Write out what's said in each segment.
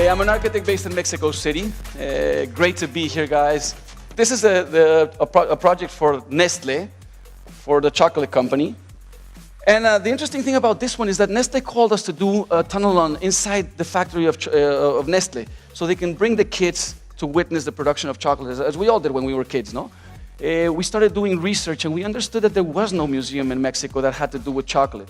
I'm an architect based in Mexico City. Great to be here, guys. This is a project for Nestle, for the chocolate company. And the interesting thing about this one is that Nestle called us to do a tunnel inside the factory of Nestle, so they can bring the kids to witness the production of chocolate, as we all did when we were kids, no? We started doing research, and we understood that there was no museum in Mexico that had to do with chocolate,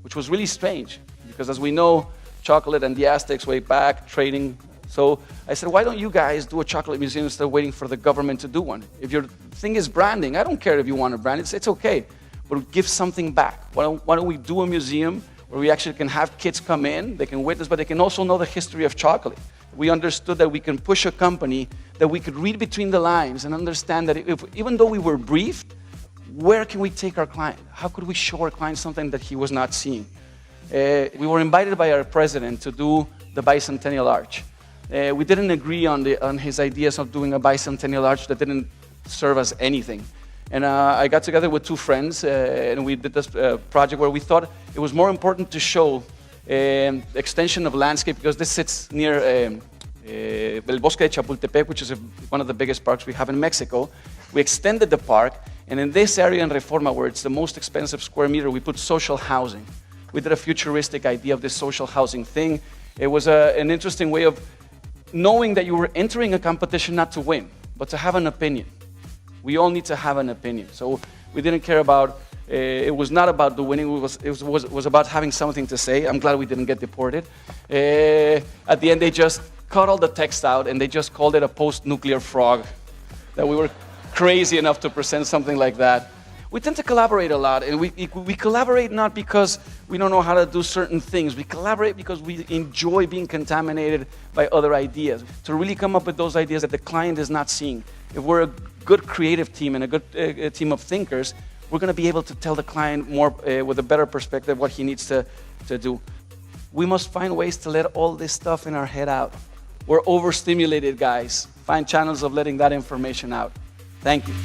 which was really strange, because as we know, chocolate and the Aztecs way back, trading. So I said, why don't you guys do a chocolate museum instead of waiting for the government to do one? If your thing is branding, I don't care if you want to brand it, it's okay, but give something back. Why don't we do a museum where we actually can have kids come in, they can witness, but they can also know the history of chocolate. We understood that we can push a company, that we could read between the lines and understand that even though we were briefed, where can we take our client? How could we show our client something that he was not seeing? We were invited by our president to do the bicentennial arch. We didn't agree on his ideas of doing a bicentennial arch that didn't serve us anything. And I got together with two friends and we did this project where we thought it was more important to show extension of landscape, because this sits near El Bosque de Chapultepec, which is one of the biggest parks we have in Mexico. We extended the park, and in this area in Reforma, where it's the most expensive square meter, we put social housing. We did a futuristic idea of this social housing thing. It was an interesting way of knowing that you were entering a competition not to win, but to have an opinion. We all need to have an opinion. So we didn't care about, it was not about the winning, it was about having something to say. I'm glad we didn't get deported. At the end, they just cut all the text out and they just called it a post-nuclear frog, that we were crazy enough to present something like that. We tend to collaborate a lot, and we collaborate not because we don't know how to do certain things. We collaborate because we enjoy being contaminated by other ideas, to really come up with those ideas that the client is not seeing. If we're a good creative team and a good team of thinkers, we're going to be able to tell the client more with a better perspective what he needs to do. We must find ways to let all this stuff in our head out. We're overstimulated, guys. Find channels of letting that information out. Thank you.